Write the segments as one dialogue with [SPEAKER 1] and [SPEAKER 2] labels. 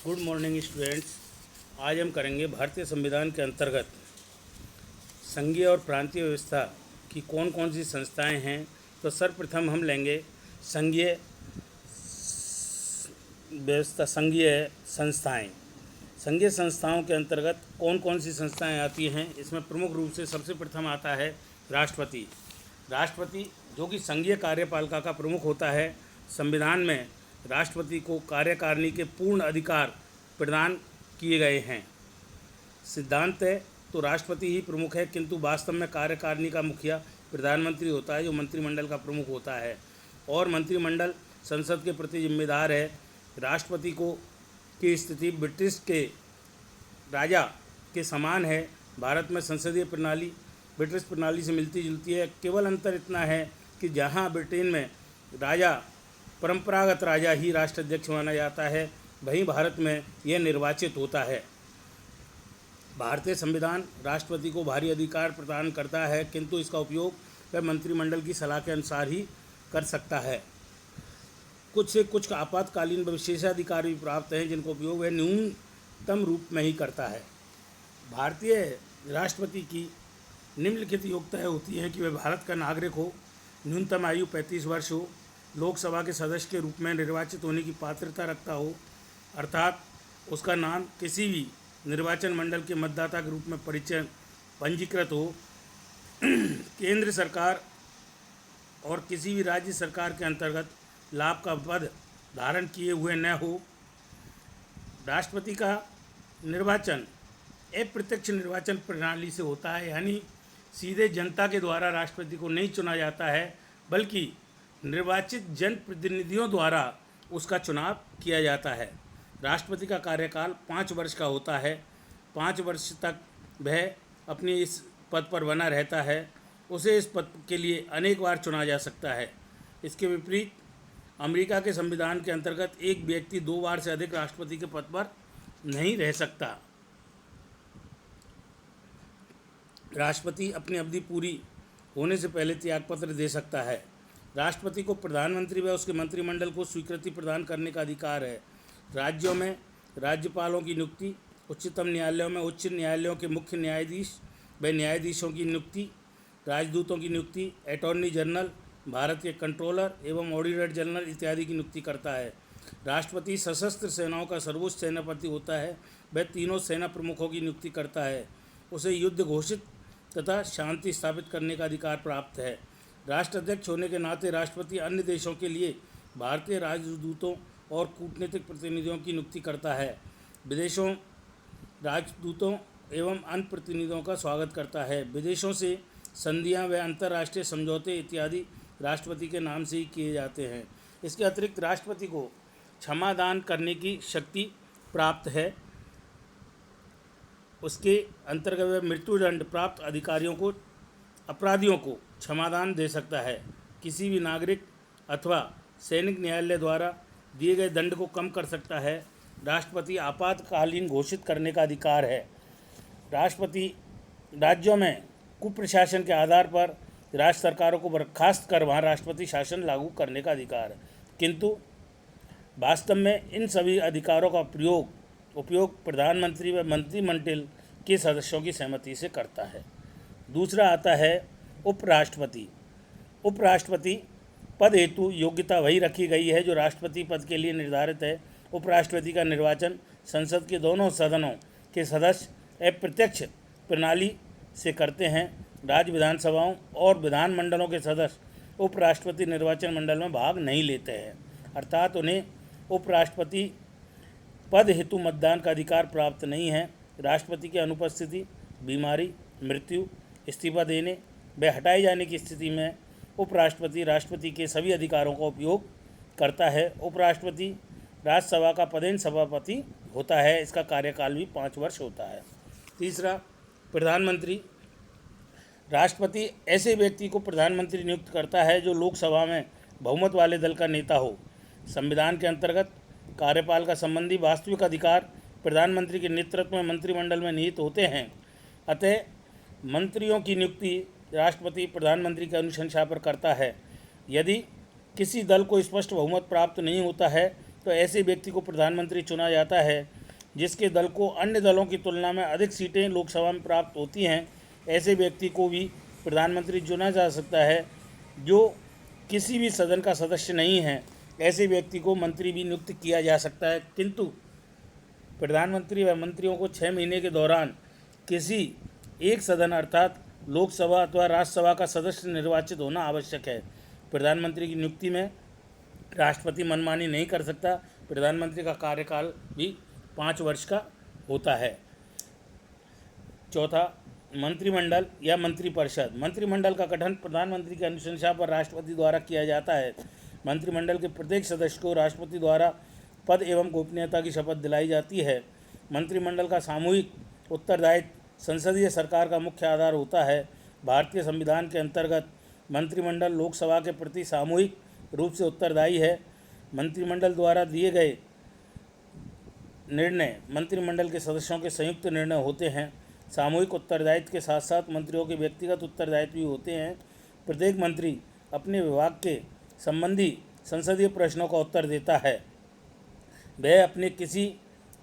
[SPEAKER 1] Good morning students. आज हम करेंगे भारतीय संविधान के अंतर्गत संघीय और प्रांतीय व्यवस्था की कौन कौन सी संस्थाएं हैं। तो सर्वप्रथम हम लेंगे संघीय व्यवस्था, संघीय संस्थाएं। संघीय संस्थाओं के अंतर्गत कौन कौन सी संस्थाएं आती हैं, इसमें प्रमुख रूप से सबसे प्रथम आता है राष्ट्रपति। राष्ट्रपति जो कि संघीय कार्यपालिका का प्रमुख होता है। संविधान में राष्ट्रपति को कार्यकारिणी के पूर्ण अधिकार प्रदान किए गए हैं। सिद्धांत है तो राष्ट्रपति ही प्रमुख है, किंतु वास्तव में कार्यकारिणी का मुखिया प्रधानमंत्री होता है, जो मंत्रिमंडल का प्रमुख होता है। और मंत्रिमंडल संसद के प्रति जिम्मेदार है। राष्ट्रपति को की स्थिति ब्रिटिश के राजा के समान है। भारत में संसदीय प्रणाली ब्रिटिश प्रणाली से मिलती जुलती है। केवल अंतर इतना है कि जहां ब्रिटेन में राजा, परंपरागत राजा ही राष्ट्राध्यक्ष माना जाता है, वहीं भारत में यह निर्वाचित होता है। भारतीय संविधान राष्ट्रपति को भारी अधिकार प्रदान करता है, किंतु इसका उपयोग वह मंत्रिमंडल की सलाह के अनुसार ही कर सकता है। कुछ से कुछ आपातकालीन विशेषाधिकार भी प्राप्त हैं, जिनका उपयोग वह न्यूनतम रूप में ही करता है। भारतीय राष्ट्रपति की निम्नलिखित योग्यताएं होती हैं कि वह भारत का नागरिक हो, न्यूनतम आयु 35 वर्ष हो, लोकसभा के सदस्य के रूप में निर्वाचित होने की पात्रता रखता हो, अर्थात उसका नाम किसी भी निर्वाचन मंडल के मतदाता के रूप में पंजीकृत हो, केंद्र सरकार और किसी भी राज्य सरकार के अंतर्गत लाभ का पद धारण किए हुए न हो। राष्ट्रपति का निर्वाचन अप्रत्यक्ष निर्वाचन प्रणाली से होता है, यानी सीधे जनता के द्वारा राष्ट्रपति को नहीं चुना जाता है, बल्कि निर्वाचित जनप्रतिनिधियों द्वारा उसका चुनाव किया जाता है। राष्ट्रपति का कार्यकाल 5 वर्ष का होता है। 5 वर्ष तक वह अपने इस पद पर बना रहता है। उसे इस पद के लिए अनेक बार चुना जा सकता है। इसके विपरीत अमेरिका के संविधान के अंतर्गत एक व्यक्ति 2 बार से अधिक राष्ट्रपति के पद पर नहीं रह सकता। राष्ट्रपति अपनी अवधि पूरी होने से पहले त्यागपत्र दे सकता है। राष्ट्रपति को प्रधानमंत्री व उसके मंत्रिमंडल को स्वीकृति प्रदान करने का अधिकार है। राज्यों में राज्यपालों की नियुक्ति, उच्चतम न्यायालयों में उच्च न्यायालयों के मुख्य न्यायाधीश व न्यायाधीशों की नियुक्ति, राजदूतों की नियुक्ति, अटॉर्नी जनरल, भारत के कंट्रोलर एवं ऑडिटर जनरल इत्यादि की नियुक्ति करता है। राष्ट्रपति सशस्त्र सेनाओं का सर्वोच्च सेनापति होता है। वह तीनों सेना प्रमुखों की नियुक्ति करता है। उसे युद्ध घोषित तथा शांति स्थापित करने का अधिकार प्राप्त है। राष्ट्राध्यक्ष होने के नाते राष्ट्रपति अन्य देशों के लिए भारतीय राजदूतों और कूटनीतिक प्रतिनिधियों की नियुक्ति करता है। विदेशों राजदूतों एवं अन्य प्रतिनिधियों का स्वागत करता है। विदेशों से संधियां व अंतर्राष्ट्रीय समझौते इत्यादि राष्ट्रपति के नाम से ही किए जाते हैं। इसके अतिरिक्त राष्ट्रपति को क्षमादान करने की शक्ति प्राप्त है। उसके अंतर्गत वह मृत्युदंड प्राप्त अपराधियों को क्षमादान दे सकता है। किसी भी नागरिक अथवा सैनिक न्यायालय द्वारा दिए गए दंड को कम कर सकता है। राष्ट्रपति आपातकालीन घोषित करने का अधिकार है। राष्ट्रपति राज्यों में कुप्रशासन के आधार पर राज्य सरकारों को बर्खास्त कर वहाँ राष्ट्रपति शासन लागू करने का अधिकार है, किंतु वास्तव में इन सभी अधिकारों का उपयोग प्रधानमंत्री व मंत्रिमंडल के सदस्यों की सहमति से करता है। दूसरा आता है उपराष्ट्रपति। उपराष्ट्रपति पद हेतु योग्यता वही रखी गई है जो राष्ट्रपति पद के लिए निर्धारित है। उपराष्ट्रपति का निर्वाचन संसद के दोनों सदनों के सदस्य अप्रत्यक्ष प्रणाली से करते हैं। राज्य विधानसभाओं और विधानमंडलों के सदस्य उपराष्ट्रपति निर्वाचन मंडल में भाग नहीं लेते हैं, अर्थात उन्हें उपराष्ट्रपति पद हेतु मतदान का अधिकार प्राप्त नहीं है। राष्ट्रपति की अनुपस्थिति, बीमारी, मृत्यु, इस्तीफा देने व हटाए जाने की स्थिति में उपराष्ट्रपति राष्ट्रपति के सभी अधिकारों का उपयोग करता है। उपराष्ट्रपति राज्यसभा का पदेन सभापति होता है। इसका कार्यकाल भी 5 वर्ष होता है। तीसरा, प्रधानमंत्री। राष्ट्रपति ऐसे व्यक्ति को प्रधानमंत्री नियुक्त करता है जो लोकसभा में बहुमत वाले दल का नेता हो। संविधान के अंतर्गत कार्यपालिका संबंधी वास्तविक अधिकार प्रधानमंत्री के नेतृत्व में मंत्रिमंडल में निहित होते हैं। अतः मंत्रियों की नियुक्ति राष्ट्रपति प्रधानमंत्री की अनुशंसा पर करता है। यदि किसी दल को स्पष्ट बहुमत प्राप्त नहीं होता है तो ऐसे व्यक्ति को प्रधानमंत्री चुना जाता है। जिसके दल को अन्य दलों की तुलना में अधिक सीटें लोकसभा में प्राप्त होती हैं, ऐसे व्यक्ति को भी प्रधानमंत्री चुना जा सकता है। जो किसी भी सदन का सदस्य नहीं है, ऐसे व्यक्ति को मंत्री भी नियुक्त किया जा सकता है। किंतु प्रधानमंत्री व मंत्रियों को 6 महीने के दौरान किसी एक सदन अर्थात लोकसभा अथवा राज्यसभा का सदस्य निर्वाचित होना आवश्यक है। प्रधानमंत्री की नियुक्ति में राष्ट्रपति मनमानी नहीं कर सकता। प्रधानमंत्री का कार्यकाल भी 5 वर्ष का होता है। चौथा, मंत्रिमंडल या मंत्रिपरिषद। मंत्रिमंडल का गठन प्रधानमंत्री की अनुशंसा पर राष्ट्रपति द्वारा किया जाता है। मंत्रिमंडल के प्रत्येक सदस्य को राष्ट्रपति द्वारा पद एवं गोपनीयता की शपथ दिलाई जाती है। मंत्रिमंडल का सामूहिक उत्तरदायित्व संसदीय सरकार का मुख्य आधार होता है। भारतीय संविधान के अंतर्गत मंत्रिमंडल लोकसभा के प्रति सामूहिक रूप से उत्तरदायी है। मंत्रिमंडल द्वारा दिए गए निर्णय मंत्रिमंडल के सदस्यों के संयुक्त निर्णय होते हैं। सामूहिक उत्तरदायित्व के साथ साथ मंत्रियों के व्यक्तिगत उत्तरदायित्व भी होते हैं। प्रत्येक मंत्री अपने विभाग के संबंधी संसदीय प्रश्नों का उत्तर देता है। वह अपने किसी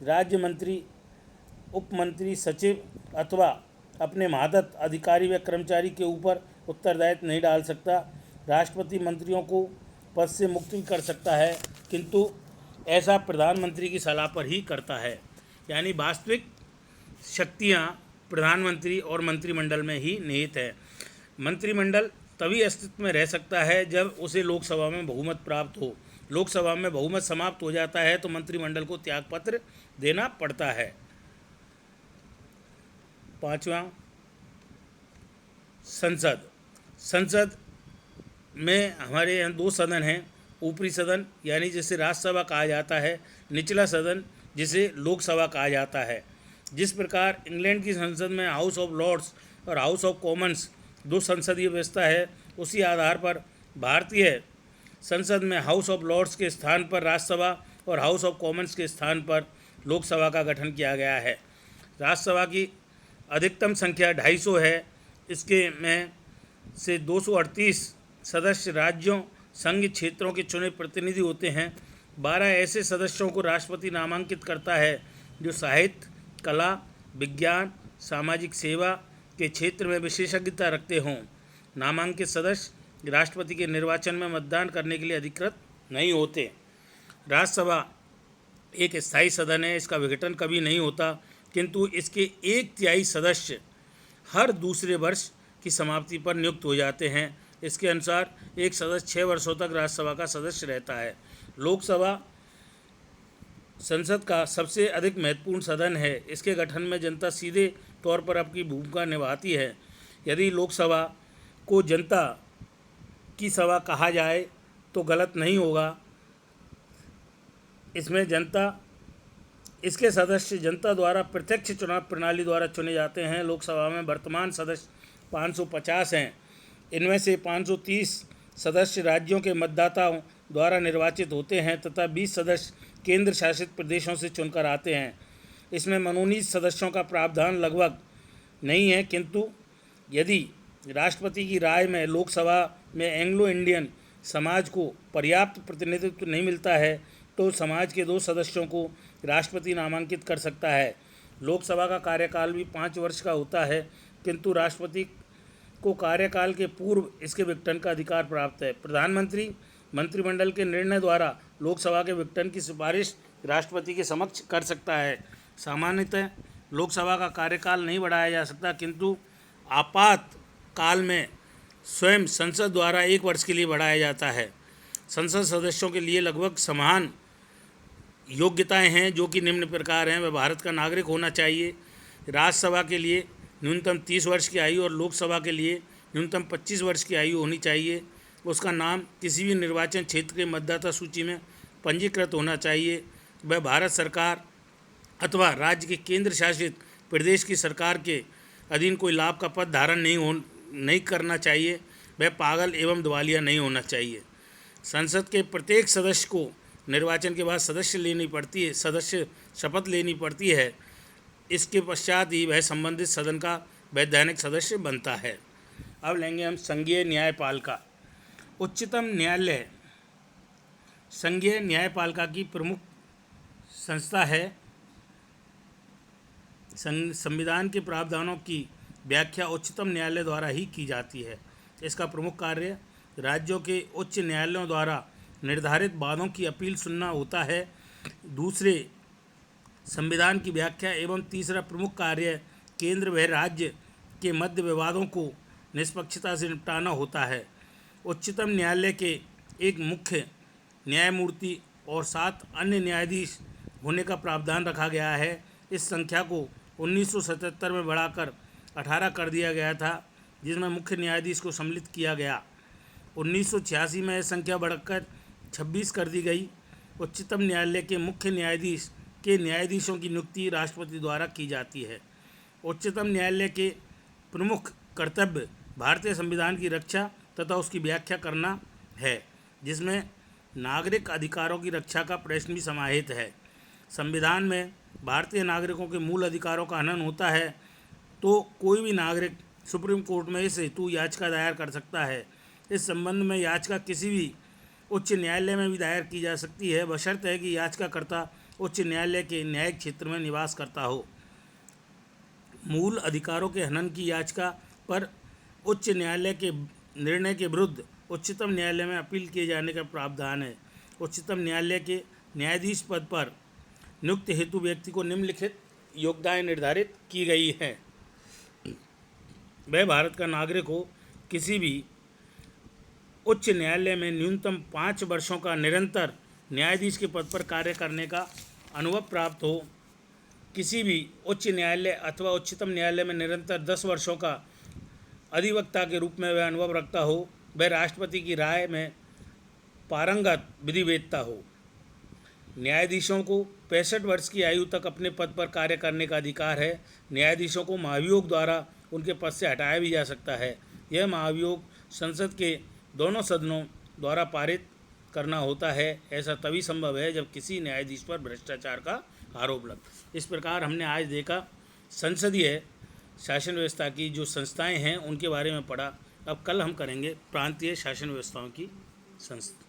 [SPEAKER 1] राज्य मंत्री, उप मंत्री, सचिव अथवा अपने महादत्त अधिकारी व कर्मचारी के ऊपर उत्तरदायित्व नहीं डाल सकता। राष्ट्रपति मंत्रियों को पद से मुक्त भी कर सकता है, किंतु ऐसा प्रधानमंत्री की सलाह पर ही करता है। यानी वास्तविक शक्तियां प्रधानमंत्री और मंत्रिमंडल में ही निहित है। मंत्रिमंडल तभी अस्तित्व में रह सकता है जब उसे लोकसभा में बहुमत प्राप्त हो। लोकसभा में बहुमत समाप्त हो जाता है तो मंत्रिमंडल को त्यागपत्र देना पड़ता है। पांचवा, संसद में हमारे यहाँ 2 सदन हैं। ऊपरी सदन यानी जिसे राज्यसभा कहा जाता है, निचला सदन जिसे लोकसभा कहा जाता है। जिस प्रकार इंग्लैंड की संसद में हाउस ऑफ लॉर्ड्स और हाउस ऑफ कॉमन्स 2 संसदीय व्यवस्था है, उसी आधार पर भारतीय संसद में हाउस ऑफ लॉर्ड्स के स्थान पर राज्यसभा और हाउस ऑफ कॉमन्स के स्थान पर लोकसभा का गठन किया गया है। राज्यसभा की अधिकतम संख्या 250 है। इसके में से 238 सदस्य राज्यों, संघ क्षेत्रों के चुने प्रतिनिधि होते हैं। 12 ऐसे सदस्यों को राष्ट्रपति नामांकित करता है जो साहित्य, कला, विज्ञान, सामाजिक सेवा के क्षेत्र में विशेषज्ञता रखते हों। नामांकित सदस्य राष्ट्रपति के निर्वाचन में मतदान करने के लिए अधिकृत नहीं होते। राज्यसभा एक स्थायी सदन है, इसका विघटन कभी नहीं होता, किंतु इसके 1/3 सदस्य हर दूसरे वर्ष की समाप्ति पर नियुक्त हो जाते हैं। इसके अनुसार एक सदस्य 6 वर्षों तक राज्यसभा का सदस्य रहता है। लोकसभा संसद का सबसे अधिक महत्वपूर्ण सदन है। इसके गठन में जनता सीधे तौर पर अपनी भूमिका निभाती है। यदि लोकसभा को जनता की सभा कहा जाए तो गलत नहीं होगा। इसमें इसके सदस्य जनता द्वारा प्रत्यक्ष चुनाव प्रणाली द्वारा चुने जाते हैं। लोकसभा में वर्तमान सदस्य 550 हैं। इनमें से 530 सदस्य राज्यों के मतदाताओं द्वारा निर्वाचित होते हैं तथा 20 सदस्य केंद्र शासित प्रदेशों से चुनकर आते हैं। इसमें मनोनीत सदस्यों का प्रावधान लगभग नहीं है, किंतु यदि राष्ट्रपति की राय में लोकसभा में एंग्लो इंडियन समाज को पर्याप्त प्रतिनिधित्व नहीं मिलता है तो समाज के 2 सदस्यों को राष्ट्रपति नामांकित कर सकता है। लोकसभा का कार्यकाल भी 5 वर्ष का होता है, किंतु राष्ट्रपति को कार्यकाल के पूर्व इसके विघटन का अधिकार प्राप्त है। प्रधानमंत्री मंत्रिमंडल के निर्णय द्वारा लोकसभा के विघटन की सिफारिश राष्ट्रपति के समक्ष कर सकता है। सामान्यतः लोकसभा का कार्यकाल नहीं बढ़ाया जा सकता, किंतु आपातकाल में स्वयं संसद द्वारा 1 वर्ष के लिए बढ़ाया जाता है। संसद सदस्यों के लिए लगभग समान योग्यताएं हैं, जो कि निम्न प्रकार हैं। वह भारत का नागरिक होना चाहिए। राज्यसभा के लिए न्यूनतम 30 वर्ष की आयु और लोकसभा के लिए न्यूनतम 25 वर्ष की आयु होनी चाहिए। उसका नाम किसी भी निर्वाचन क्षेत्र के मतदाता सूची में पंजीकृत होना चाहिए। वह भारत सरकार अथवा राज्य के केंद्र शासित प्रदेश की सरकार के अधीन कोई लाभ का पद धारण नहीं करना चाहिए। वह पागल एवं दिवालिया नहीं होना चाहिए। संसद के प्रत्येक सदस्य को निर्वाचन के बाद सदस्य शपथ लेनी पड़ती है। इसके पश्चात ही वह संबंधित सदन का वैधानिक सदस्य बनता है। अब लेंगे हम संघीय न्यायपालिका। उच्चतम न्यायालय संघीय न्यायपालिका की प्रमुख संस्था है। संविधान के प्रावधानों की व्याख्या उच्चतम न्यायालय द्वारा ही की जाती है। इसका प्रमुख कार्य राज्यों के उच्च न्यायालयों द्वारा निर्धारित वादों की अपील सुनना होता है। दूसरे, संविधान की व्याख्या एवं तीसरा प्रमुख कार्य केंद्र व राज्य के मध्य विवादों को निष्पक्षता से निपटाना होता है। उच्चतम न्यायालय के एक मुख्य न्यायमूर्ति और 7 अन्य न्यायाधीश होने का प्रावधान रखा गया है। इस संख्या को 1977 में बढ़ाकर 18 कर दिया गया था, जिसमें मुख्य न्यायाधीश को सम्मिलित किया गया। 1986 में यह संख्या बढ़कर 26 कर दी गई। उच्चतम न्यायालय के मुख्य न्यायाधीश के न्यायाधीशों की नियुक्ति राष्ट्रपति द्वारा की जाती है। उच्चतम न्यायालय के प्रमुख कर्तव्य भारतीय संविधान की रक्षा तथा उसकी व्याख्या करना है, जिसमें नागरिक अधिकारों की रक्षा का प्रश्न भी समाहित है। संविधान में भारतीय नागरिकों के मूल अधिकारों का हनन होता है तो कोई भी नागरिक सुप्रीम कोर्ट में इस हेतु याचिका दायर कर सकता है। इस संबंध में याचिका किसी भी उच्च न्यायालय में भी दायर की जा सकती है, बशर्ते है कि याचिकाकर्ता उच्च न्यायालय के न्यायिक क्षेत्र में निवास करता हो। मूल अधिकारों के हनन की याचिका पर उच्च न्यायालय के निर्णय के विरुद्ध उच्चतम न्यायालय में अपील किए जाने का प्रावधान है। उच्चतम न्यायालय के न्यायाधीश पद पर नियुक्त हेतु व्यक्ति को निम्नलिखित योग्यताएं निर्धारित की गई हैं। वह भारत का नागरिक हो, किसी भी उच्च न्यायालय में न्यूनतम 5 वर्षों का निरंतर न्यायाधीश के पद पर कार्य करने का अनुभव प्राप्त हो, किसी भी उच्च न्यायालय अथवा उच्चतम न्यायालय में निरंतर 10 वर्षों का अधिवक्ता के रूप में वह अनुभव रखता हो, वह राष्ट्रपति की राय में पारंगत विधिवेत्ता हो। न्यायाधीशों को 65 वर्ष की आयु तक अपने पद पर कार्य करने का अधिकार है। न्यायाधीशों को महाभियोग द्वारा उनके पद से हटाया भी जा सकता है। यह महाभियोग संसद के दोनों सदनों द्वारा पारित करना होता है। ऐसा तभी संभव है जब किसी न्यायाधीश पर भ्रष्टाचार का आरोप लगे। इस प्रकार हमने आज देखा संसदीय शासन व्यवस्था की जो संस्थाएं हैं उनके बारे में पढ़ा। अब कल हम करेंगे प्रांतीय शासन व्यवस्थाओं की संस्था।